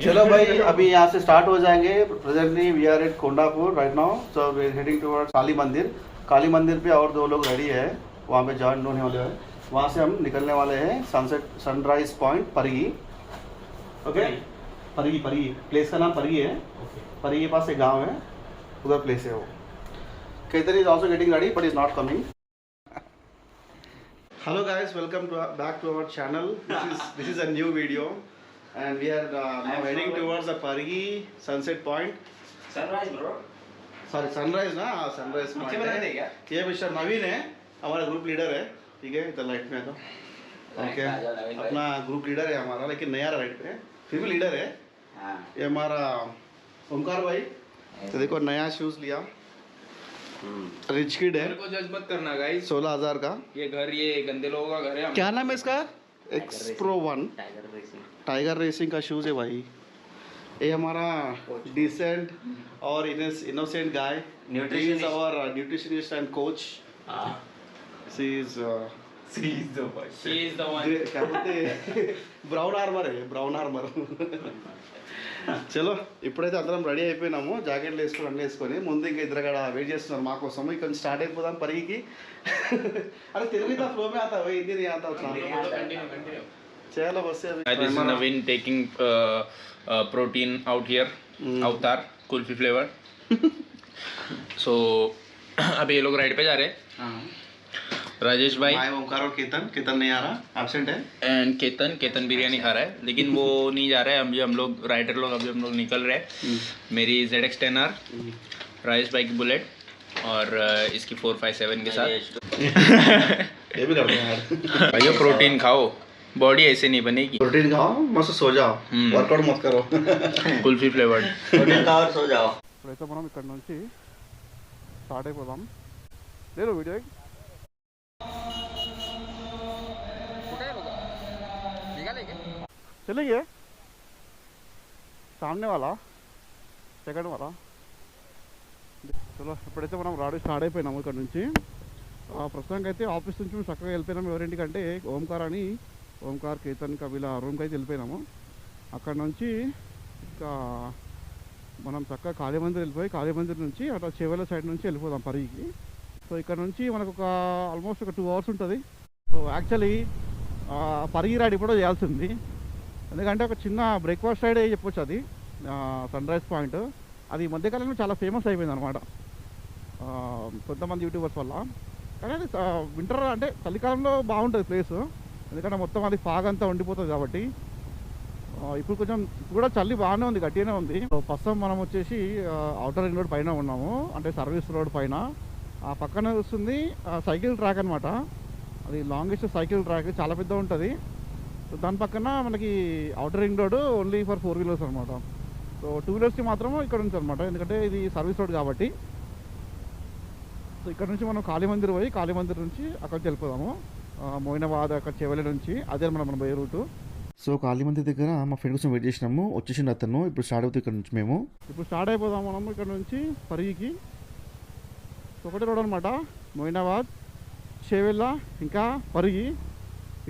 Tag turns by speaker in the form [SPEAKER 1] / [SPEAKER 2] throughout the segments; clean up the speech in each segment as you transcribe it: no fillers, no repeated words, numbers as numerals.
[SPEAKER 1] चलो भाई अभी यहाँ से स्टार्ट हो जाएंगे। Presently we are at Kondapur right now, so we are heading towards Kali Mandir. Kali मंदिर पे और 2 लोग रेडी है, वहाँ पे जॉइन होने वाले हैं। वहाँ से हम निकलने वाले हैं sunrise point Pargi. Okay, Pargi place का नाम परगी है। परगी के पास एक गाँव है, उधर प्लेस है वो। Ketan is also getting ready but is not coming. Hello guys, welcome back to our channel. This is a new video, and we are now heading towards the Pargi sunset point.
[SPEAKER 2] Sunrise bro,
[SPEAKER 1] Sorry, sunrise ना, sunrise point है। ये mister नवीन है, हमारा group leader है। ठीक है, इधर light में है तो ओके, अपना ग्रुप लीडर है हमारा, लेकिन नया राइट पे, फिर भी लीडर है। ये हमारा ओमकार भाई, तो देखो नया शूज लिया, रिच किड है।
[SPEAKER 2] मेरे को जज मत करना गाइस,
[SPEAKER 1] 16,000 का।
[SPEAKER 2] ये घर ये गंदे लोगों का घर है।
[SPEAKER 1] क्या नाम है इसका? एक्सप्रो 1 टाइगर रेसिंग का शूज है भाई। ये हमारा डिसेंट और innocent guy, our nutritionist and coach. She is
[SPEAKER 2] the one.
[SPEAKER 1] क्या बोलते हैं, ब्राउन आर्मर है, ब्राउन आर्मर। చలో ఇప్పుడైతే అందరం రెడీ అయిపోయినాము, జాకెట్లు వేసుకొని అన్నీ వేసుకొని ముందు ఇంకా ఇద్దరు కూడా వెయిట్ చేస్తున్నారు మా కోసం। ఇక్కడ స్టార్ట్ అయిపోదాం పరిగికి। అరే తెలుగు దా ఫ్లో మే ఆతా హిందీ नहीं आता उतना। चलो बस
[SPEAKER 2] This is Naveen taking protein out here, अवतार कुल्फी फ्लेवर। So अभी ये लोग राइड पे जा रहे हैं। राजेश भाई,
[SPEAKER 1] ओमकार और केतन नहीं आ रहा, एब्सेंट है।
[SPEAKER 2] एंड केतन बिरयानी खा रहा है, लेकिन वो नहीं जा रहा है। अभी हम लोग राइडर लोग अभी हम लोग निकल रहे हैं। मेरी ZX 10R, राजेश भाई की बुलेट और इसकी 457 के साथ।
[SPEAKER 1] ये भी करते हैं यार।
[SPEAKER 2] भाइयों प्रोटीन खाओ, बॉडी ऐसे नहीं बनेगी।
[SPEAKER 1] प्रोटीन खाओ, मस्त सो जाओ, वर्कआउट मत करो।
[SPEAKER 2] कुल्फी फ्लेवर्ड
[SPEAKER 1] प्रोटीन खाओ और सो जाओ। ఇప్పుడైతే మనం ఇక్కడ నుంచి స్టార్ట్ అయిపోదాం। లేదు వీడియో चलेंगे सामने वाला సెకండ్ वाला। చలో ఇప్పుడైతే మనం రాడు స్టార్ట్ అయిపోయినాము ఇక్కడ నుంచి। ప్రస్తుతానికి అయితే ఆఫీస్ నుంచి మేము చక్కగా వెళ్ళిపోయినాము। ఎవరింటికంటే ఓంకార్ కేతన్ కవిల రూమ్కి అయితే వెళ్ళిపోయినాము। అక్కడ నుంచి ఇంకా మనం చక్కగా కాళీ మందిర్ వెళ్ళిపోయి కాళీ మందిర్ నుంచి అట్లా చెవెల సైడ్ నుంచి వెళ్ళిపోదాం పరిగికి। సో ఇక్కడ నుంచి మనకు ఆల్మోస్ట్ ఒక 2 hours ఉంటుంది। సో యాక్చువల్లీ పరిగి రైడ్ ఇప్పుడు చేయాల్సింది, ఎందుకంటే ఒక చిన్న బ్రేక్ఫాస్ట్ రైడ్ చెప్పొచ్చు అది, సన్రైజ్ పాయింట్। అది ఈ మధ్యకాలంలో చాలా ఫేమస్ అయిపోయింది అనమాట కొంతమంది యూట్యూబర్స్ వల్ల। కానీ అది వింటర్ అంటే చలికాలంలో బాగుంటుంది ప్లేస్, ఎందుకంటే మొత్తం అది ఫాగ్ అంతా ఉండిపోతుంది కాబట్టి। ఇప్పుడు కొంచెం కూడా చలి బాగానే ఉంది, గట్టిగానే ఉంది। ప్రస్తుతం మనం వచ్చేసి అవుటర్ రింగ్ రోడ్ పైన ఉన్నాము, అంటే సర్వీస్ రోడ్ పైన। ఆ పక్కన వస్తుంది సైకిల్ ట్రాక్ అనమాట, అది లాంగెస్ట్ సైకిల్ ట్రాక్, చాలా పెద్ద ఉంటుంది। సో దాని పక్కన మనకి outer ring road only for 4 wheelers అనమాట। సో 2 wheelersకి మాత్రం ఇక్కడ నుంచి అనమాట, ఎందుకంటే ఇది సర్వీస్ రోడ్ కాబట్టి। సో ఇక్కడ నుంచి మనం కాళీ మందిర్ పోయి కాళీ మందిర్ నుంచి అక్కడికి వెళ్ళిపోదాము, మోయినాబాద్ అక్కడ చెవెల నుంచి, అదే మనం పోయే రూటు। సో కాళీ మందిర్ దగ్గర మా ఫ్రెండ్ కోసం వెయిట్ చేసినాము, వచ్చేసిండు అతను। ఇప్పుడు స్టార్ట్ అవుతుంది ఇక్కడ నుంచి, మేము ఇప్పుడు స్టార్ట్ అయిపోదాం మనము ఇక్కడ నుంచి పరిగికి। ఒకటే రోడ్ అనమాట, మోయినాబాద్ చెవెల ఇంకా పరిగి।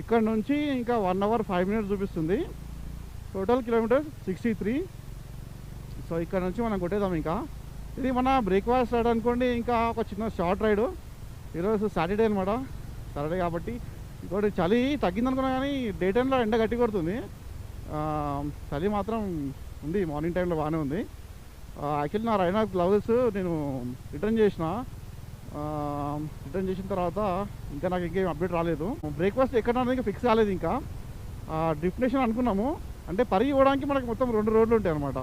[SPEAKER 1] ఇక్కడ నుంచి ఇంకా 1 hour 5 minutes చూపిస్తుంది, టోటల్ కిలోమీటర్ 63। సో ఇక్కడ నుంచి మనం కొట్టేద్దాం ఇంకా। ఇది మన బ్రేక్ఫాస్ట్ రైడ్ అనుకోండి, ఇంకా ఒక చిన్న షార్ట్ రైడ్। ఈరోజు సాటర్డే అనమాట, సాటర్డే కాబట్టి ఇంకోటి చలి తగ్గింది అనుకున్నా, కానీ డే టైంలో ఎండ గట్టి కొడుతుంది, చలి మాత్రం ఉంది, మార్నింగ్ టైంలో బాగానే ఉంది। యాక్చువల్లీ నా రైనా గ్లౌజెస్ నేను రిటర్న్ చేసిన తర్వాత ఇంకా నాకు ఇంకేం అప్డేట్ రాలేదు। బ్రేక్ఫాస్ట్ ఎక్కడ ఇంకా ఫిక్స్ కాలేదు, ఇంకా డెస్టినేషన్ అనుకున్నాము, అంటే పరిగి పోవడానికి మనకు మొత్తం 2 రోడ్లు ఉంటాయి అనమాట।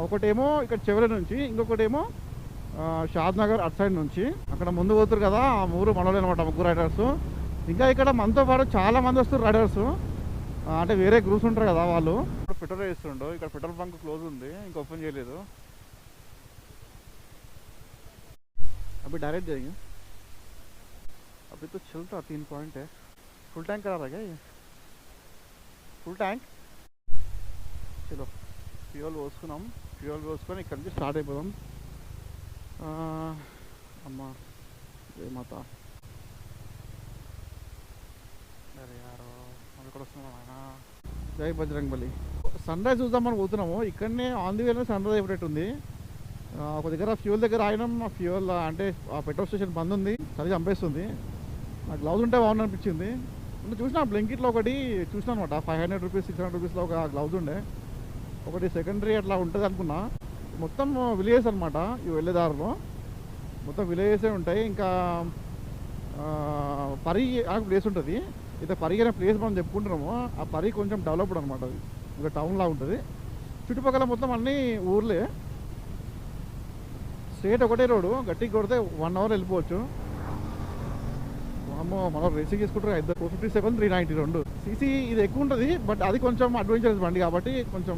[SPEAKER 1] ఒకటేమో ఇక్కడ చెవెల నుంచి, ఇంకొకటేమో షాద్ నగర్ అటు సైడ్ నుంచి। అక్కడ ముందు పోతారు కదా ఆ ఊరు మనోళ్ళు అనమాట, 3 రైడర్స్। ఇంకా ఇక్కడ మనతో పాటు చాలా మంది వస్తారు రైడర్స్, అంటే వేరే గ్రూప్స్ ఉంటారు కదా వాళ్ళు। పెట్రోల్ వేస్తుండో, ఇక్కడ పెట్రోల్ బంక్ క్లోజ్ ఉంది, ఇంకా ఓపెన్ చేయలేదు। अभी डायरेक्ट जाएंगे, अभी तो चलता 3 पॉइंट है। फुल टैंक करा था क्या ये? Full tank. चलो फ्यूल పోసుకున్నాం, ఫ్యూయల్ పోసుకొని ఇక్కడ నుంచి స్టార్ట్ అయిపోదాం। అమ్మ జై మాత। अरे यार हम ఇక్కడ వస్తున్నాం ఆయన। జై బజరంగ్ బలి। సన్ రైజ్ చూద్దామని పోతున్నాము. ఇక్కడనే ఆన్ ది వేలో సన్ రైజ్ అయిపోయేటుంది. ఒక దగ్గర ఫ్యూల్ దగ్గర ఆగినాం. ఫ్యూల్ అంటే ఆ పెట్రోల్ స్టేషన్ బంద్ ఉంది, చలి చంపేస్తుంది. ఆ గ్లౌజ్ ఉంటే బాగుంది అనిపించింది. చూసినా బ్లింకిట్లో ఒకటి చూసినా అనమాట. 500 రూపీస్ 600 రూపీస్లో ఒక గ్లౌజ్ ఉండే, ఒకటి సెకండరీ అట్లా ఉంటుంది అనుకున్నా. మొత్తం విలేజెస్ అనమాట ఇవి వెళ్ళేదారిలో, మొత్తం విలేజెసే ఉంటాయి. ఇంకా పరి అనే ప్లేస్ ఉంటుంది. అయితే పరి అనే ప్లేస్ మనం చెప్పుకుంటున్నాము. ఆ పరి కొంచెం డెవలప్డ్ అనమాట, అది ఒక టౌన్లా ఉంటుంది. చుట్టుపక్కల మొత్తం అన్నీ ఊర్లే. స్ట్రేట్ ఒకటే రోడ్డు, గట్టిగా కొడితే 1 అవర్ వెళ్ళిపోవచ్చు. మనం రేసింగ్ తీసుకుంటారు 457 392 సీసీ. ఇది ఎక్కువ ఉంటుంది, బట్ అది కొంచెం అడ్వెంచరస్ బండి కాబట్టి కొంచెం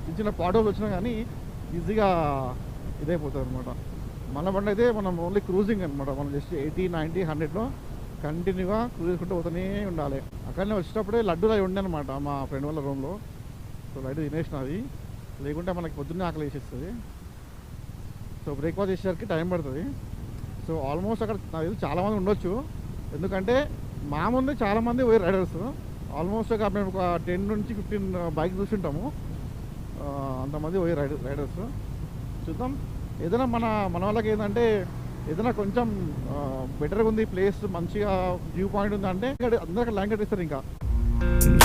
[SPEAKER 1] చిన్న చిన్న పాటోలు వచ్చినా కానీ ఈజీగా ఇదైపోతుంది అనమాట. మన బండి అయితే మనం ఓన్లీ క్రూజింగ్ అనమాట. మనం జస్ట్ 80 90 100లో కంటిన్యూగా క్రూజ్ చేసుకుంటూ పోతూనే ఉండాలి. అక్కడనే వచ్చేటప్పుడే లడ్డూలు అవి ఉండే అనమాట మా ఫ్రెండ్ వాళ్ళ రూమ్లో. సో లడ్డు తినేసిన అది, లేకుంటే మనకి పొద్దున్నే ఆకలి వేసేస్తుంది. సో బ్రేక్ఫాస్ట్ చేసేసరికి టైం పడుతుంది. సో ఆల్మోస్ట్ అక్కడ నాకు తెలిసి చాలామంది ఉండొచ్చు, ఎందుకంటే మా ముందే చాలామంది పోయి రైడర్స్. ఆల్మోస్ట్ మేము ఒక 10 నుంచి 15 బైక్ చూస్తుంటాము, అంతమంది పోయి రైడర్స్. చూద్దాం, ఏదైనా మన వాళ్ళకి ఏంటంటే ఏదైనా కొంచెం బెటర్గా ఉంది ప్లేస్, మంచిగా వ్యూ పాయింట్ ఉంది అంటే అందరికీ ల్యాండ్ కట్టిస్తారు. ఇంకా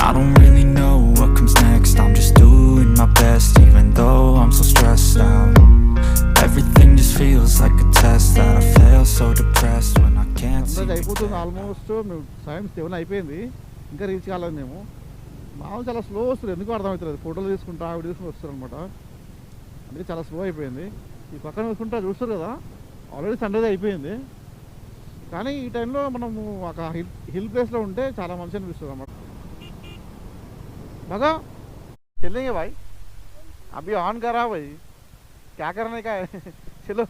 [SPEAKER 3] I don't really know what comes next. I'm just doing my best, even though I'm so stressed out. Everything just feels like a test that I fail, so depressed when I can't see.
[SPEAKER 1] అయిపోతుంది almost. మేము సాయం 7 అయిపోయింది, ఇంకా reach కాలేదు మేము. మామూలు చాలా slow వస్తుంది, ఎందుకు అర్థమవుతుంది. ఫోటోలు తీసుకుంటా వీడియో తీసుకుని వస్తారు అనమాట, అందుకే చాలా స్లో అయిపోయింది. ఈ పక్కన చూసుకుంటా చూస్తారు కదా, ఆల్రెడీ సన్ రైజ్ అయిపోయింది. కానీ ఈ టైంలో మనము ఒక హిల్ ప్లేస్లో ఉంటే చాలా మంచి అనిపిస్తుంది అన్నమాట. भगा चलेंगे भाई, अभी ऑन करा भाई, क्या करने का है? चलो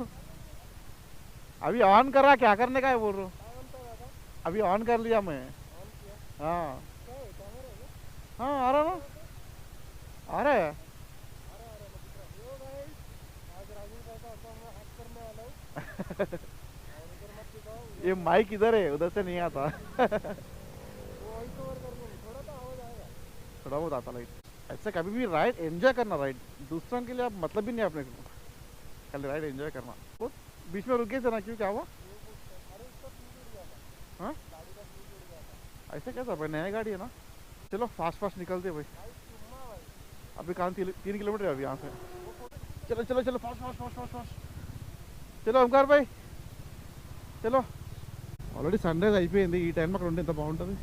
[SPEAKER 1] अभी ऑन करा, क्या करने का है बोल रहा हूँ. अभी ऑन कर लिया मैं. हाँ हाँ आ रहा ना, आ रहा है. ये माइक इधर है, उधर से नहीं आता. थोड़ा बहुत आता लाइट. ऐसा कभी भी राइड एंजॉय करना, राइड दूसरों के लिए आप मतलब भी नहीं अपने को, खाली राइड एंजॉय करना. वो बीच में रुक गए थे ना, क्यों क्या हुआ? हाँ ऐसा कैसा भाई, नया गाड़ी है ना. चलो फास्ट फास्ट निकलते भाई, अभी कहाँ 3 किलोमीटर है अभी यहाँ से. चलो चलो चलो fast fast fast fast fast. चलो ओमकार भाई चलो. ఆల్రెడీ సన్ రైజ్ అయిపోయింది. ఈ టైంలో అక్కడ ఉంటే ఎంత బాగుంటుంది.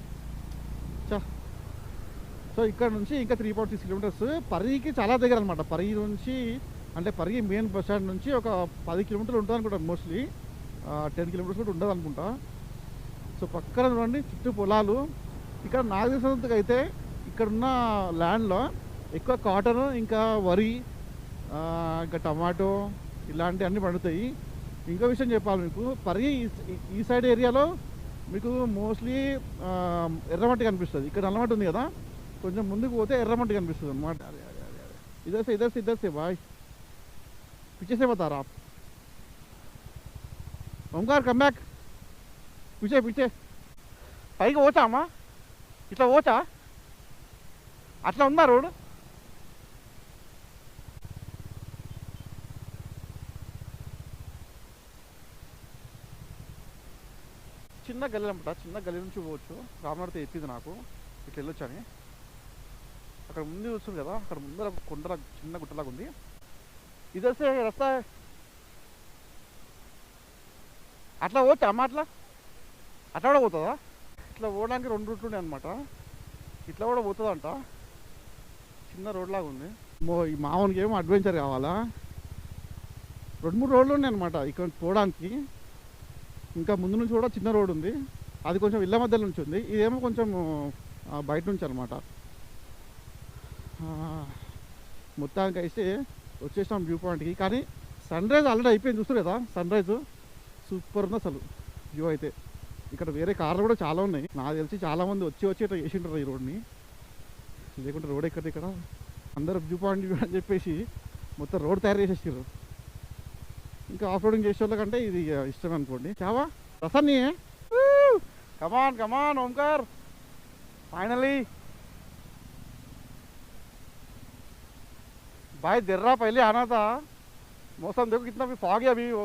[SPEAKER 1] చా సో ఇక్కడ నుంచి ఇంకా 3.6 కిలోమీటర్స్. పరికి చాలా దగ్గర అనమాట. పరి నుంచి అంటే పరి మెయిన్ బస్ స్టాండ్ నుంచి ఒక 10 కిలోమీటర్లు ఉంటుంది అనుకుంటాను, మోస్ట్లీ 10 కిలోమీటర్స్ కూడా ఉండదు అనుకుంటా. సో పక్కన చూడండి చుట్టూ పొలాలు. ఇక్కడ నాకు తెలిసినంతగా అయితే ఇక్కడున్న ల్యాండ్లో ఎక్కువ కాటన్, ఇంకా వరి, ఇంకా టమాటో ఇలాంటివి అన్నీ పండుతాయి. ఇంకో విషయం చెప్పాలి మీకు, పరి ఈ సైడ్ ఏరియాలో మీకు మోస్ట్లీ ఎర్రమట్టి కనిపిస్తుంది. ఇక్కడ నల్లమట్టి ఉంది కదా, కొంచెం ముందుకు పోతే ఎర్రమట్టి కనిపిస్తుంది అనమాట. इधर से भाई पीछे से बता रहा आप. ओमकार कम बैक, पीछे पीछे పైకి పోచామా, ఇట్లా పోచా, అట్లా ఉందా రోడ్. చిన్న గల్లీ అనమాట, చిన్న గల్లీ నుంచి పోవచ్చు. రామనాడితే ఎప్పింది నాకు ఇట్లా వెళ్ళొచ్చు అని. అక్కడ ముందు చూస్తుంది కదా, అక్కడ ముందర కొండల చిన్న గుట్టలాగా ఉంది. ఇదొస్తే రస్తా అట్లా పోవచ్చా అమ్మ, అట్లా అట్లా కూడా పోతుందా. ఇట్లా పోవడానికి 2 రూట్లు ఉన్నాయి అనమాట. ఇట్లా కూడా పోతుందంట, చిన్న రోడ్ లాగా ఉంది. ఈ మామూలుగా ఏమో అడ్వెంచర్ కావాలా, 2-3 రోడ్లు ఉన్నాయి అనమాట ఇక్కడ పోవడానికి. ఇంకా ముందు నుంచి కూడా చిన్న రోడ్ ఉంది, అది కొంచెం ఇళ్ళ మధ్యలో నుంచి ఉంది. ఇదేమో కొంచెం బయట నుంచి అనమాట. మొత్తానికి అయితే వచ్చేసాం వ్యూ పాయింట్కి. కానీ సన్ రైజ్ ఆల్రెడీ అయిపోయింది, చూస్తారు కదా సన్ రైజ్ సూపర్ ఉంది అసలు వ్యూ అయితే. ఇక్కడ వేరే కార్లు కూడా చాలా ఉన్నాయి, నాకు తెలిసి చాలామంది వచ్చి ఇట్లా చేసింటారు ఈ రోడ్ని. లేకుంటే రోడ్ ఎక్కడ ఇక్కడ అందరూ వ్యూ పాయింట్ అని చెప్పేసి మొత్తం రోడ్ తయారు చేసేసారు. ఇంకా ఆఫ్ రోడింగ్ చేసే వాళ్ళకంటే ఇది ఇష్టం అనుకోండి. చావా రసన్ని కమాన్ కమాన్ ఓంకార్, ఫైనలీ भाई दर्रा पहले आना था। मौसम देखो कितना भी फॉग है अभी वो।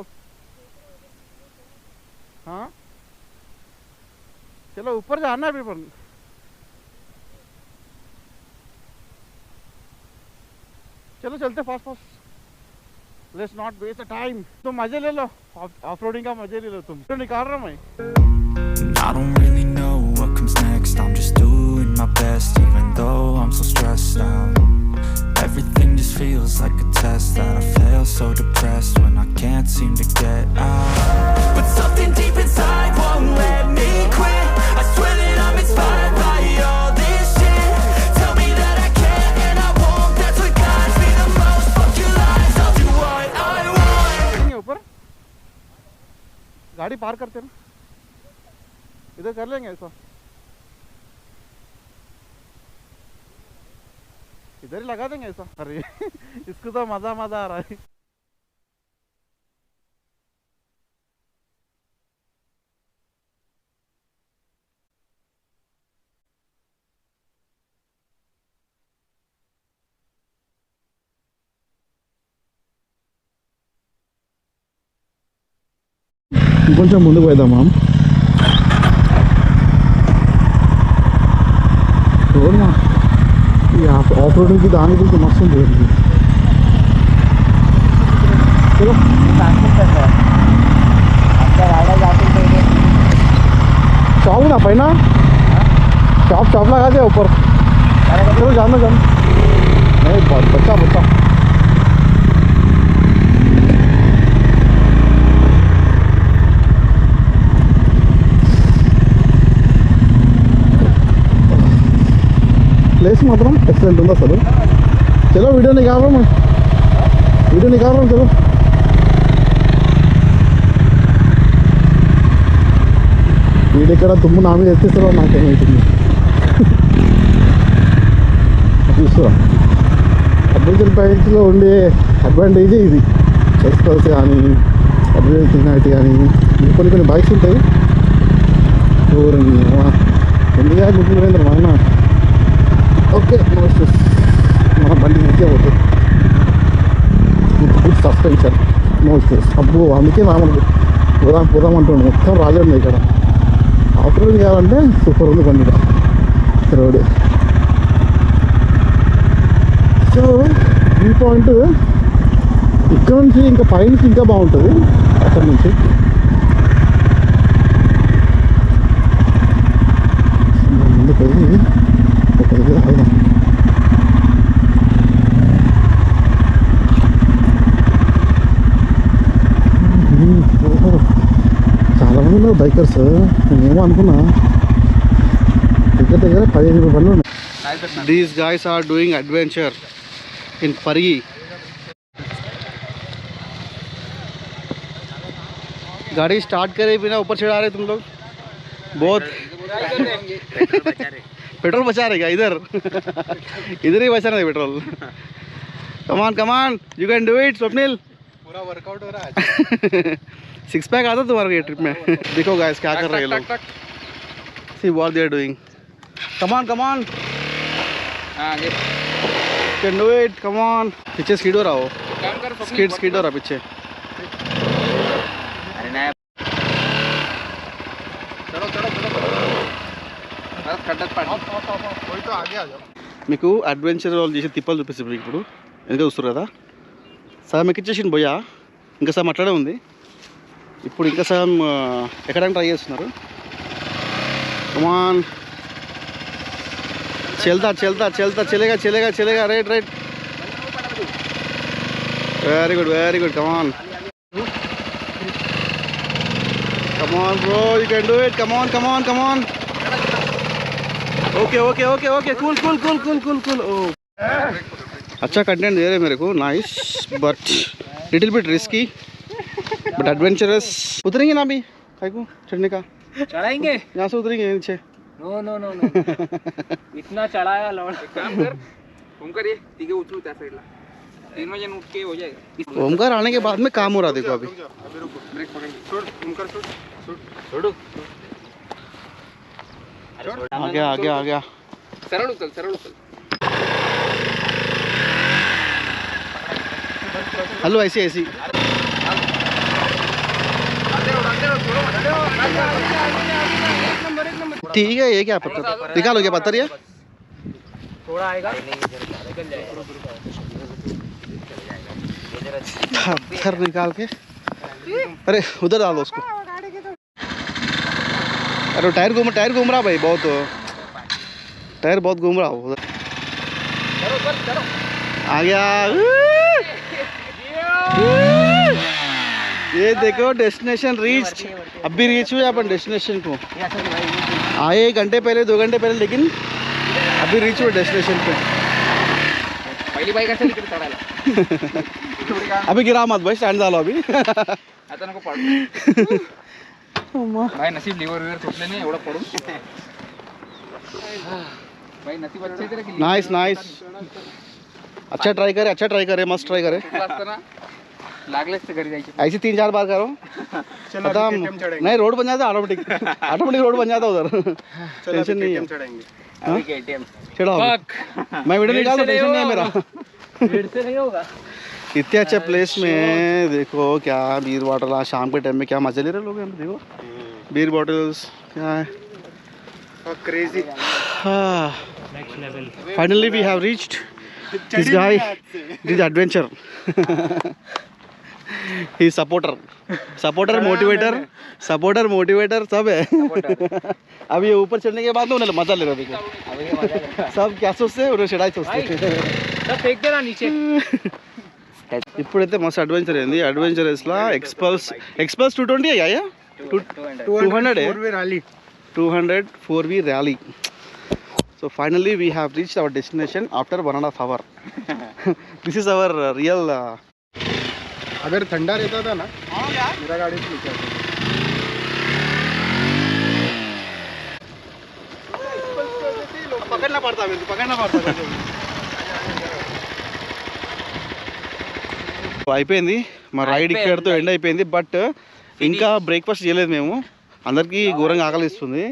[SPEAKER 1] हाँ चलो ऊपर जाना है अभी पर। चलो चलते fast fast. Let's not waste the time. तुम मजे ले लो, ऑफ रोडिंग का मजे ले लो तुम। तो निकाल रहा मैं।
[SPEAKER 3] I don't really know what comes next. I'm just doing my best, even though I'm so stressed out. Everything just feels like a test that I fail, so depressed when I can't seem to get out. But something deep inside won't let me quit. I swear that I'm inspired by all this shit. Tell me that I can't and I won't. That's what guides me the most. Fuck your lies, I'll do what I want.
[SPEAKER 1] ऊपर गाड़ी पार करते ना, इधर कर लेंगे ऐसा। इधर ही लगा देंगे ऐसा। अरे इसको तो मजा मजा आ रहा है। ఇంకొంచెం ముందుకు పోదామా? చూడమా ఈ ఆఫ్ రోడ్కి దానికి కొంచెం మస్తు ఉంటుంది. चलो शॉप ना पहना शॉप शॉप लगा दे ऊपर। चलो जाना जाना नहीं बच्चा बच्चा प्लेस मात्रम एक्सलेंट ఉందా అసలు। चलो वीडियो निकाल रहा हूँ मैं, वीडियो निकाल रहा हूँ। चलो వీడు ఇక్కడ తుమ్ము నా మీద ఎత్తిస్తారో నాకేమవుతుంది చూస్తురా। అడ్వెంచర్ బైక్స్లో ఉండే అడ్వాంటేజ్ ఇది, ఎక్స్పల్స్ కానీ అడ్వెంచర్ నైట్ కానీ కొన్ని కొన్ని బైక్స్ ఉంటాయి ఎందుగా గుర్తుపోయింది మా అన్న। ఓకే మన బండి మంచిగా పోతుంది, గుడ్ సస్పెన్షన్, నో స్ట్రెస్। అబ్బో అందుకే మామూలు పోదాం పోదాం అంటుండే మొత్తం రాజండి ఇక్కడ। ఆఫ్ రోడ్ చేయాలంటే సూపర్ ఉంది బండి రోడ్। సో ఈ పాయింట్ ఇక్కడ నుంచి ఇంకా పైనుంచి ఇంకా బాగుంటుంది అక్కడి నుంచి। ముందుకు వెళ్ళి ఒక దగ్గర ఆగుదాం। చాలా మంది ఉన్నారు బైకర్స్, నేనేమో అనుకున్నా దగ్గర దగ్గర 15 బండ్లు ఉన్నాయి। These guys are doing adventure in Pargi. गाड़ी स्टार्ट करे बिना ऊपर चढ़ा रहे तुम लोग, बहुत पेट्रोल बचा रहे क्या इधर इधर ही बचा रहे petrol. Come on come on you can do it Swapnil, पूरा वर्कआउट हो रहा है। 6 पैक आता तुम्हारे ये ट्रिप में। देखो गाइस क्या कर रहे हैं लोग, see what they are doing. Come on come on can do it, come on. पीछे स्किड हो रहा हो, स्किड हो रहा पीछे। మీకు అడ్వెంచర్ వాళ్ళు చేసే తిప్పలు చూపిస్తుంది ఇప్పుడు ఎందుకు చూస్తారు కదా। సగం ఎక్కిచ్చేసింది పోయా, ఇంకా సగం అట్లానే ఉంది। ఇప్పుడు ఇంకా సగం ఎక్కడానికి ట్రై చేస్తున్నారు। కమాన్ चलता चलता चलता चलेगा चलेगा चलेगा, right right, very good, come on bro, you can do it, come on. Okay okay okay okay, cool cool cool cool cool cool. ओ अच्छा कंटेंट दे रहे मेरे को, nice but little bit risky but adventurous. उतरेंगे ना अभी काहे को चढ़ने का,
[SPEAKER 2] चढ़ाएंगे
[SPEAKER 1] यहाँ से उतरेंगे नीचे।
[SPEAKER 2] नो नो नो नो इतना चढ़ाया लौड़। काम कर ओमकार, ये ठीक है उछलू त्या साइडला 3 बजे उठ के हो जाएगा।
[SPEAKER 1] ओमकार आने के बाद में काम हो रहा देखो अभी।
[SPEAKER 2] ब्रेक पकड़, छोड़ ओमकार, छोड़ो आ गया। सरल उछल
[SPEAKER 1] हेलो ऐसे ऐसी ठीक है ये क्या पत्थर निकालो क्या पत्थर ये
[SPEAKER 2] थोड़ा आएगा
[SPEAKER 1] पत्थर निकाल के अरे उधर डालो उसको अरे टायर घूम रहा भाई बहुत टायर बहुत घूम रहा हो उधर आ गया ये देखो डेस्टिनेशन रीच अभी रीच हुए अपन डेस्टिनेशन को आए 1 घंटे पहले 2 घंटे पहले लेकिन अभी रीच हुए डेस्टिनेशन पे
[SPEAKER 2] पहिली बाईक असेल इकडे चढायला
[SPEAKER 1] अभी गिरा मत भाई स्टैंड डालो अभी
[SPEAKER 2] आता नको पडू भाई नसीब लिव्हर विवर तुटले नाही एवढं पडून भाई नसीब अच्छे तेरे की
[SPEAKER 1] नाइस नाइस अच्छा ट्राई करे मस्त ट्राई करे
[SPEAKER 2] लागलेच ते घरी जायचे
[SPEAKER 1] ऐसे 3-4 बार करो खत्म नहीं रोड बन जाता ऑटोमेटिक रोड बन जाता उधर टेंशन नहीं है
[SPEAKER 2] अभी केटीएम
[SPEAKER 1] चढ़ाओ मैं वीडियो निकाल टेंशन नहीं है मेरा
[SPEAKER 2] भीड़ से नहीं होगा
[SPEAKER 1] इतने अच्छे प्लेस में देखो क्या बीयर बॉटल शाम के टाइम में क्या मजा ले रहे लोग देखो बीयर बॉटल्स क्या है
[SPEAKER 4] crazy
[SPEAKER 2] next level
[SPEAKER 1] finally we have reached this guy this adventure ही सपोर्टर मोटिवेटर सब है अब ये ऊपर चढ़ने के बाद उन्हें मजा ले रहा देखो सब क्या सोचते उन्हें चढ़ाई सोचते
[SPEAKER 2] सब फेंक देना नीचे
[SPEAKER 1] इప్పుడైతే మస్తు అడ్వెంచర్ అయింది అడ్వెంచరస్లా ఎక్స్పల్స్ 220 అయ్యా 200
[SPEAKER 4] rally
[SPEAKER 1] 200 4V rally so finally we have reached our destination after 1.5 hour this is our real
[SPEAKER 4] अगर ठंडा रहता था ना मेरा गाड़ी से नीचे
[SPEAKER 1] पकड़ना पड़ता అయిపోయింది మా రైడ్ ఇక్కడతో ఎండ్ అయిపోయింది బట్ ఇంకా బ్రేక్ఫాస్ట్ చేయలేదు మేము అందరికీ ఘోరంగా ఆకలిస్తుంది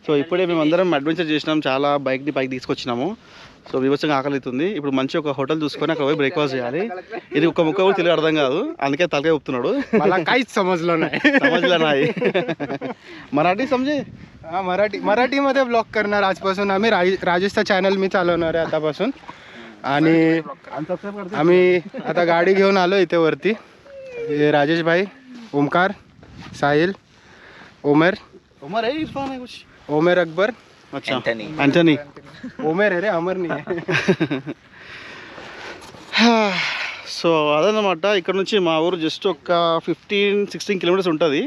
[SPEAKER 1] సో ఇప్పుడే మేము అందరం అడ్వెంచర్ చేసినాం చాలా బైక్ని పైకి తీసుకొచ్చినాము సో వివత్సంగా ఆకలిస్తుంది ఇప్పుడు మంచి ఒక హోటల్ చూసుకొని అక్కడ పోయి బ్రేక్ఫాస్ట్ చేయాలి ఇది ఒక ముక్క కూడా తెలియ అర్థం కాదు అందుకే తలకాయ ఊపుతున్నాడు
[SPEAKER 4] मला काहीच समजलं नाही
[SPEAKER 1] मराठी समजे
[SPEAKER 4] हा मराठीमध्ये ब्लॉग करणार आजपासून आम्ही राजेशचा चॅनल मी चालवणार आहे आतापासून आणि आम्ही आता गाडी घेऊन आलो इथे वरती राजेश भाई ओमकार साहिल
[SPEAKER 1] उमर है इरफान है कुछ
[SPEAKER 4] ओमेर अकबर
[SPEAKER 1] अच्छा एंटनी
[SPEAKER 4] ओमेर है रे अमर नहीं है
[SPEAKER 1] సో అదనమాట ఇక్కడ నుంచి మా ఊరు జస్ట్ ఒక 15-16 కిలోమీటర్స్ ఉంటుంది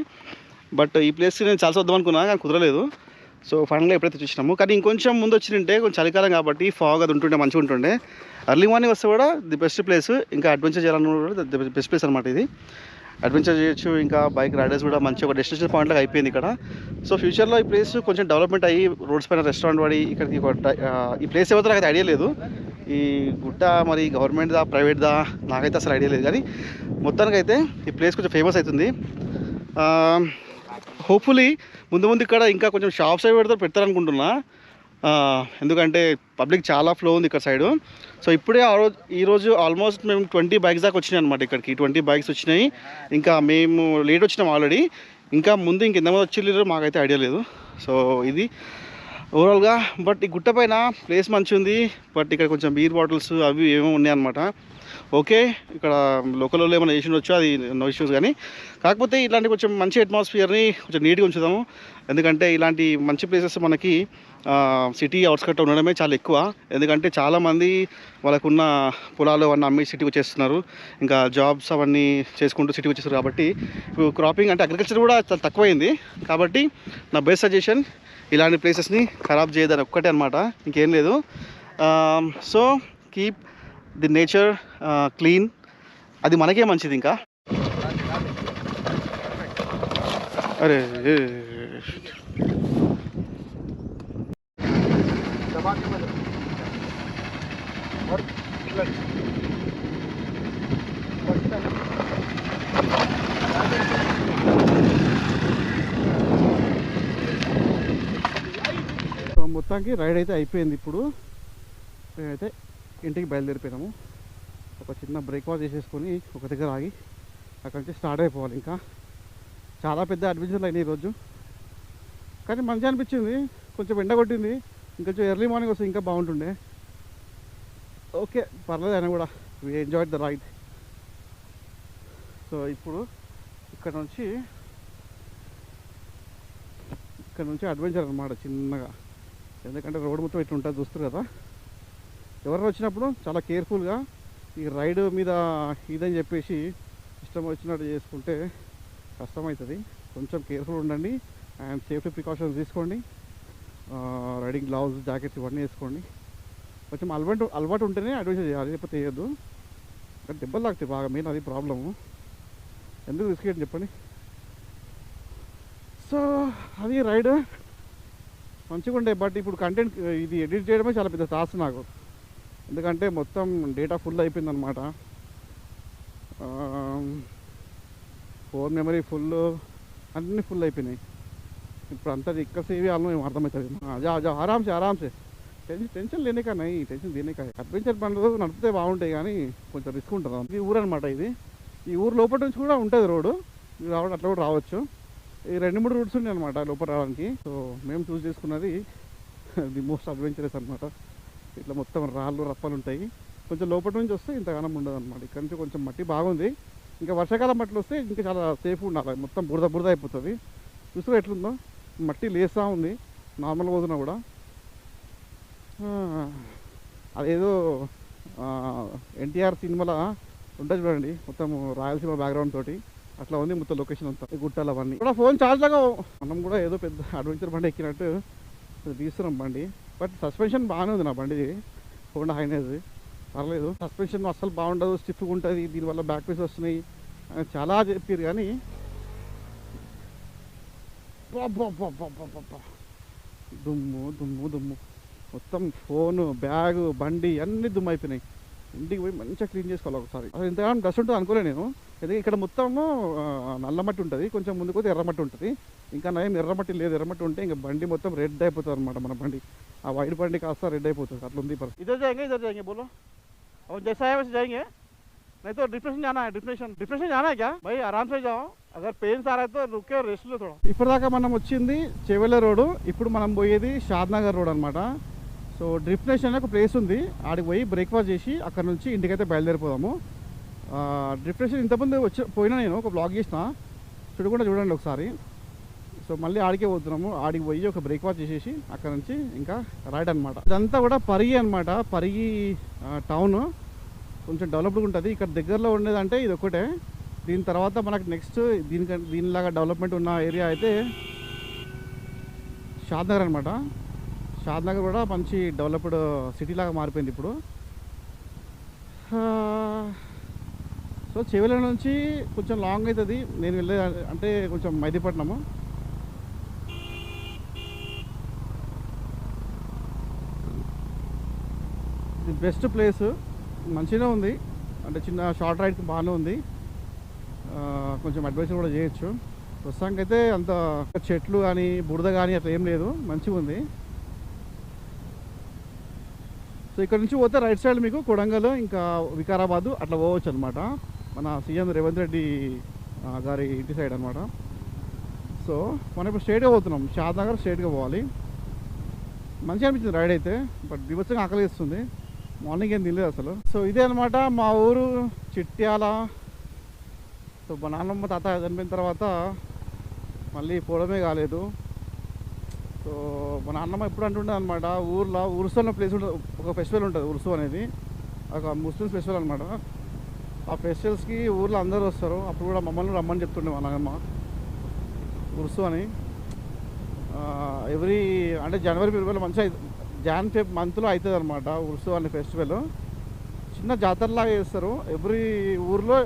[SPEAKER 1] బట్ ఈ ప్లేస్కి నేను చాలా వద్దాం అనుకున్నా కానీ కుదరలేదు సో ఫైనల్గా ఎప్పుడైతే చూసినాము కానీ ఇంకొంచెం ముందు వచ్చింటే కొంచెం చలికాలం కాబట్టి ఫాగ్ అది ఉంటుండే మంచిగా ఉంటుండే ఎర్లీ మార్నింగ్ వస్తే కూడా ది బెస్ట్ ప్లేస్ ఇంకా అడ్వెంచర్ చేయాలన్న కూడా ది బెస్ట్ ప్లేస్ అనమాట ఇది అడ్వెంచర్ చేయొచ్చు ఇంకా బైక్ రైడర్స్ కూడా మంచి ఒక డెస్టినేషన్ పాయింట్ లాగా అయిపోయింది ఇక్కడ సో ఫ్యూచర్లో ఈ ప్లేస్ కొంచెం డెవలప్మెంట్ అయ్యి రోడ్స్ పైన రెస్టారెంట్ పడి ఇక్కడికి ఈ ప్లేస్ ఏమైతే నాకు ఐడియా లేదు ఈ గుట్ట మరి గవర్నమెంట్దా ప్రైవేట్దా నాకైతే అసలు ఐడియా లేదు కానీ మొత్తానికైతే ఈ ప్లేస్ కొంచెం ఫేమస్ అవుతుంది హోప్ఫుల్లీ ముందు ఇక్కడ ఇంకా కొంచెం షాప్స్ అవి పెడతారనుకుంటున్నా ఎందుకంటే పబ్లిక్ చాలా ఫ్లో ఉంది ఇక్కడ సైడు సో ఇప్పుడే ఈరోజు ఆల్మోస్ట్ మేము 20 బైక్స్ దాకా వచ్చినాయి అనమాట ఇక్కడికి 20 బైక్స్ వచ్చినాయి ఇంకా మేము లేట్ వచ్చినాం ఆల్రెడీ ఇంకా ముందు ఇంకెంతమంది వచ్చి మాకైతే ఐడియా లేదు సో ఇది ఓవరాల్గా బట్ ఈ గుట్ట పైన ప్లేస్ మంచిగా ఉంది బట్ ఇక్కడ కొంచెం బీర్ బాటిల్స్ అవి ఏమో ఉన్నాయి అనమాట ఓకే ఇక్కడ లోకల్లో ఏమైనా చేసి ఉండొచ్చు అది నో ఇష్యూస్ కానీ కాకపోతే ఇలాంటి కొంచెం మంచి అట్మాస్ఫియర్ని కొంచెం నీట్గా ఉంచుదాము ఎందుకంటే ఇలాంటి మంచి ప్లేసెస్ మనకి సిటీ అవుట్స్కట్ ఉండడమే చాలా ఎక్కువ ఎందుకంటే చాలామంది వాళ్ళకున్న పొలాలు అవన్నీ అమ్మి సిటీకి వచ్చేస్తున్నారు ఇంకా జాబ్స్ అవన్నీ చేసుకుంటూ సిటీకి వచ్చేస్తారు కాబట్టి ఇప్పుడు క్రాపింగ్ అంటే అగ్రికల్చర్ కూడా చాలా తక్కువైంది కాబట్టి నా బెస్ట్ సజెషన్ ఇలాంటి ప్లేసెస్ని ఖరాబ్ చేయదని ఒక్కటే అనమాట ఇంకేం లేదు so keep the nature clean అది మనకే మంచిది ఇంకా అరే మొత్తానికి రైడ్ అయితే అయిపోయింది ఇప్పుడు మేమైతే ఇంటికి బయలుదేరిపోయినాము ఒక చిన్న బ్రేక్ఫాస్ట్ చేసేసుకొని ఒక దగ్గర ఆగి అక్కడి నుంచి స్టార్ట్ అయిపోవాలి. ఇంకా చాలా పెద్ద అడ్వెంచర్లు అయినాయి ఈరోజు, కానీ మంచిగా అనిపించింది. కొంచెం ఎండ కొట్టింది, ఇంకొంచెం ఎర్లీ మార్నింగ్ వస్తే ఇంకా బాగుంటుండే. ఓకే, పర్లేదు అయినా కూడా we enjoyed the ride. So ఇప్పుడు ఇక్కడ నుంచి అడ్వెంచర్ అనమాట చిన్నగా, ఎందుకంటే రోడ్ మొత్తం ఇట్లా ఉంటుంది చూస్తారు కదా. ఎవరైనా వచ్చినప్పుడు చాలా కేర్ఫుల్గా ఈ రైడ్ మీద ఇదని చెప్పేసి ఇష్టం వచ్చినట్టు చేసుకుంటే కష్టమవుతుంది. కొంచెం కేర్ఫుల్ ఉండండి అండ్ సేఫ్టీ ప్రికాషన్స్ తీసుకోండి. రైడింగ్ గ్లౌజ్, జాకెట్స్ ఇవన్నీ వేసుకోండి. కొంచెం అలవాటు ఉంటేనే అడ్వెంచర్ చేయాలి, లేకపోతే వేయద్దు. కానీ దెబ్బలు తాకుతాయి బాగా, మెయిన్ అది ప్రాబ్లము. ఎందుకు రిస్క్ ఏంటి చెప్పండి. సో అది రైడ్ మంచిగా ఉండే. బట్ ఇప్పుడు కంటెంట్ ఇది ఎడిట్ చేయడమే చాలా పెద్ద టాస్క్ నాకు, ఎందుకంటే మొత్తం డేటా ఫుల్ అయిపోయిందనమాట. ఫోన్ మెమరీ ఫుల్, అన్నీ ఫుల్ అయిపోయినాయి. ఇప్పుడు అంతా ఇక్కడ సేవ్ చేయాలో ఏం అర్థమవుతుంది. ఆరామ్సే టెన్షన్ లేనే కానీ టెన్షన్ దేనే కానీ. అడ్వెంచర్ బండ్లు నడిపితే బాగుంటాయి కానీ కొంచెం రిస్క్ ఉంటుంది. ఇది ఊరు అనమాట. ఈ ఊరు లోపల నుంచి కూడా ఉంటుంది రోడ్డు, మీరు రావడం అట్లా కూడా రావచ్చు. ఈ 2-3 రూట్స్ ఉన్నాయి అనమాట లోపల రావడానికి. సో మేము చూస్ చేసుకున్నది ది మోస్ట్ అడ్వెంచరస్ అనమాట. ఇట్లా మొత్తం రాళ్ళు రప్పలు ఉంటాయి. కొంచెం లోపల నుంచి వస్తే ఇంతగానం ఉండదు అనమాట. ఇక్కడ నుంచి కొంచెం మట్టి బాగుంది. ఇంకా వర్షాకాలం మట్టిలో వస్తే ఇంకా చాలా సేఫ్ ఉండాలి. మొత్తం బురద అయిపోతుంది. చూసుకో ఎట్లుందో, మట్టి లేస్తూ ఉంది నార్మల్ పోతున్నా కూడా. అదేదో ఎన్టీఆర్ సినిమాలో ఉంటుంది చూడండి, మొత్తం రాయలసీమ బ్యాక్గ్రౌండ్ తోటి అట్లా ఉంది మొత్తం లొకేషన్ అంతా, గుట్టలు అవన్నీ కూడా. ఫోన్ ఛార్జ్ లాగా మనం కూడా ఏదో పెద్ద అడ్వెంచర్ బండి ఎక్కినట్టు తీస్తున్నాం బండి. బట్ సస్పెన్షన్ బాగానే ఉంది నా బండిది, హోండా హైనేజ్ పర్లేదు. సస్పెన్షన్ అస్సలు బాగుండదు, స్టిఫ్గా ఉంటుంది, దీనివల్ల బ్యాక్ పీస్ వస్తున్నాయి చాలా చెప్పారు. కానీ దుమ్ము మొత్తం ఫోను, బ్యాగు, బండి అన్నీ దుమ్ము అయిపోయినాయి. ఇంటికి పోయి మంచిగా క్లీన్ చేసుకోవాలి ఒకసారి. అసలు ఇంతగానో డస్ట్ ఉంటుంది అనుకోలే నేను. ఎందుకంటే ఇక్కడ మొత్తము నల్లమట్టి ఉంటుంది, కొంచెం ముందుకు పోతే ఎర్రమట్టి ఉంటుంది. ఇంకా నయం ఎర్రమట్టి లేదు. ఎర్రమట్టి ఉంటే ఇంకా బండి మొత్తం రెడ్ అయిపోతుంది అనమాట. మన బండి ఆ వైట్ బండి కాస్త రెడ్ అయిపోతుంది. అట్లా ఉంది పరిస్థితి. ఇधर जाएंगे बोलो, और जैसा है वैसे जाएंगे, नहीं तो डिप्रेशन जाना है. डिप्रेशन जाना है क्या भाई? आराम से जाओ, अगर पेन्स आ रहा है तो रुके और रेस्ट लो थोड़ा. ఇప్పటిదాకా మనం వచ్చింది చేవెళ్ళ రోడ్, ఇప్పుడు మనం పోయేది షాద్నగర్ రోడ్ అనమాట. సో డ్రిఫ్నేషన్ అనే ఒక ప్లేస్ ఉంది, ఆడికి పోయి బ్రేక్ఫాస్ట్ చేసి అక్కడ నుంచి ఇంటికైతే బయలుదేరిపోదాము. డ్రిఫ్నేషన్ ఇంతకుముందు పోయినా నేను ఒక బ్లాగ్ చేసిన, చూడండి ఒకసారి. సో మళ్ళీ ఆడికే పోతున్నాము. ఆడికి పోయి ఒక బ్రేక్ఫాస్ట్ చేసేసి అక్కడ నుంచి ఇంకా రైడ్ అనమాట. ఇదంతా కూడా పరిగి అనమాట. పరిగి టౌన్ కొంచెం డెవలప్డ్గా ఉంటుంది. ఇక్కడ దగ్గరలో ఉండేదంటే ఇది ఒకటే. దీని తర్వాత మనకు నెక్స్ట్ దీనిలాగా డెవలప్మెంట్ ఉన్న ఏరియా అయితే షాద్నగర్ అనమాట. షాద్నగర్ కూడా మంచి డెవలప్డ్ సిటీ లాగా మారిపోయింది ఇప్పుడు. సో చెవెళ్ళ నుంచి కొంచెం లాంగ్ అవుతుంది నేను వెళ్ళే, అంటే కొంచెం మైదీపట్నము. ఇది బెస్ట్ ప్లేస్, మంచిగా ఉంది. అంటే చిన్న షార్ట్ రైడ్కి బాగానే ఉంది, కొంచెం అడ్వెంచర్ కూడా చేయొచ్చు. ప్రస్తుతానికి అయితే అంత చెట్లు కానీ బురద కానీ అట్లా ఏం లేదు, మంచిగా ఉంది. సో ఇక్కడ నుంచి పోతే రైట్ సైడ్ మీకు కొడంగల్ ఇంకా వికారాబాదు అట్లా పోవచ్చు అనమాట. మన సీఎం రేవంత్ రెడ్డి గారి ఇంటి సైడ్ అనమాట. సో మనం ఇప్పుడు స్ట్రైట్గా పోతున్నాం, షాద్నగర్ స్ట్రైట్గా పోవాలి. మంచిగా అనిపించింది రైడ్ అయితే, బట్ బీభత్సంగా ఆకలి వేస్తుంది. మార్నింగ్ ఏం తినలేదు అసలు. సో ఇదే అనమాట మా ఊరు చిట్యాల. సో మా నాన్నమ్మ తాత చనిపోయిన తర్వాత మళ్ళీ పోవడమే కాలేదు. సో మా నాన్నమ్మ ఎప్పుడు అంటుండే అనమాట, ఊర్లో ఉరుసు అన్న ప్లేస్ ఉంటుంది, ఒక ఫెస్టివల్ ఉంటుంది ఉరుసు అనేది, ఒక ముస్లిమ్స్ ఫెస్టివల్ అనమాట. ఆ ఫెస్టివల్స్కి ఊర్లో అందరూ వస్తారు. అప్పుడు కూడా మమ్మల్ని రమ్మని చెప్తుండే మా నాన్నమ్మ ఉరుసు అని. ఎవ్రీ అంటే జనవరి ఫిబ్రవరిలో మంచిగా Jan-Feb మంత్లో అవుతుంది అనమాట ఉరుసు అనే ఫెస్టివల్. చిన్న జాతరలాగా చేస్తారు ఎవ్రీ ఊర్లో,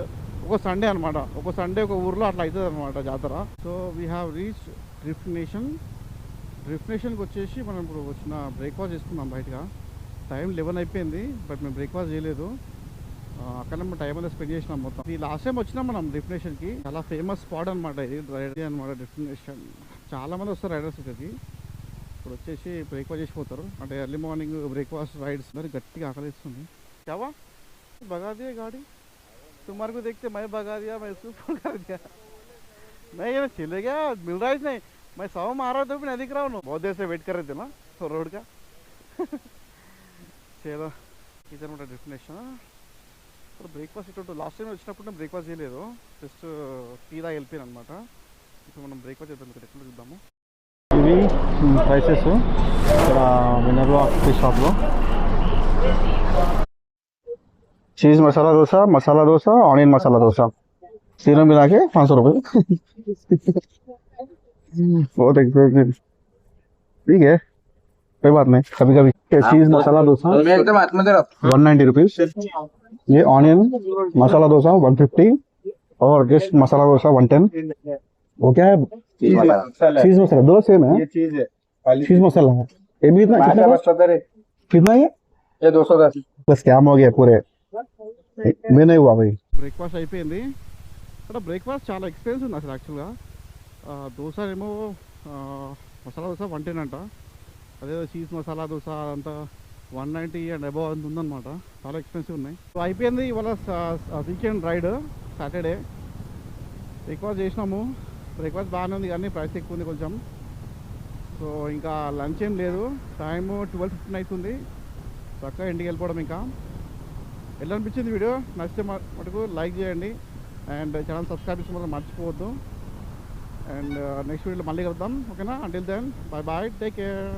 [SPEAKER 1] ఒక సండే అనమాట. ఒక సండే ఒక ఊర్లో అట్లా అవుతుంది అనమాట జాతర. సో వీ హ్యావ్ రీచ్ డ్రిఫ్నేషన్కి వచ్చేసి మనం ఇప్పుడు వచ్చిన బ్రేక్ఫాస్ట్ చేసుకున్నాం బయటగా. టైం 11 అయిపోయింది, బట్ మేము బ్రేక్ఫాస్ట్ చేయలేదు. అక్కడ మనం టైం అంతా స్పెండ్ చేసినాం మొత్తం. ఈ లాస్ట్ టైం వచ్చినాం మనం డ్రిఫ్నేషన్కి, చాలా ఫేమస్ స్పాట్ అనమాట ఇది రైడ్ అనమాట. డ్రిఫ్నేషన్ చాలామంది వస్తారు రైడర్స్ ఇక్కడికి. ఇప్పుడు వచ్చేసి బ్రేక్ఫాస్ట్ చేసిపోతారు, అంటే ఎర్లీ మార్నింగ్ బ్రేక్ఫాస్ట్ రైడ్స్ మరి గట్టిగా ఆకలిస్తుంది. చావా भगा दिया गाड़ी, तुम्हारे को देखते मैं भगा दिया, मैं उसको फोन कर दिया। मैं ये चले गया, मिल रहा है नहीं, मैं 100 मार रहा था भी नहीं दिख रहा हूँ, बहुत देर से वेट कर रहे थे ना रोड का। చలో ఇదనమాట డెస్టినేషన్. ఇప్పుడు బ్రేక్ఫాస్ట్ ఇటు లాస్ట్ టైం వచ్చినప్పుడు నేను బ్రేక్ఫాస్ట్ చేయలేదు, జస్ట్ టీ తాగి వెళ్ళిపోయాను అనమాట. ఇప్పుడు మనం బ్రేక్ఫాస్ట్ చేద్దాం, ఇక్కడ ఎట్లా చూద్దాము. ఇవి ప్రైసెస్ ఇక్కడ వినర్లో టీ షాప్లో. चीज़ मसाला डोसा ऑनियन मसाला डोसा तीनों मिला के 500 रुपये. बहुत एक्सपेंसिव. ठीक है, कोई बात नहीं. कभी कभी चीज़ मसाला डोसा 190 रुपीज़, ये ऑनियन मसाला डोसा 150 और जस्ट मसाला डोसा 110. वो क्या है? चीज़ मसाला दो सेम है. चीज़ मसाला है ये भी इतना कितना है? ये 210 प्लस स्कैम हो गया पूरे. मैं नहीं हुआ भाई. బ్రేక్ఫాస్ట్ అయిపోయింది. ఇక్కడ బ్రేక్ఫాస్ట్ చాలా ఎక్స్పెన్సివ్ ఉంది అసలు యాక్చువల్గా. దోశ ఏమో మసాలా దోశ 110 అంట, అదే చీజ్ మసాలా దోశ అదంతా 190 అండ్ అబౌవ్ అంత ఉందన్నమాట. చాలా ఎక్స్పెన్సివ్ ఉన్నాయి. సో అయిపోయింది ఇవాళ వీకెండ్ రైడ్, సాటర్డే. బ్రేక్ఫాస్ట్ చేసినాము, బ్రేక్ఫాస్ట్ బాగానే ఉంది కానీ ప్రైస్ ఎక్కువ ఉంది కొంచెం. సో ఇంకా లంచ్ ఏం లేదు, టైము 12:15 అవుతుంది. చక్కగా ఇంటికి వెళ్ళిపోవడం. ఇంకా ఎలా అనిపించింది వీడియో? నచ్చితే మటుకు లైక్ చేయండి అండ్ ఛానల్ సబ్స్క్రైబ్ చేసుకోవడం మర్చిపోవద్దు. అండ్ నెక్స్ట్ వీడియోలో మళ్ళీ కలుద్దాం, ఓకేనా? Until then bye bye, take care.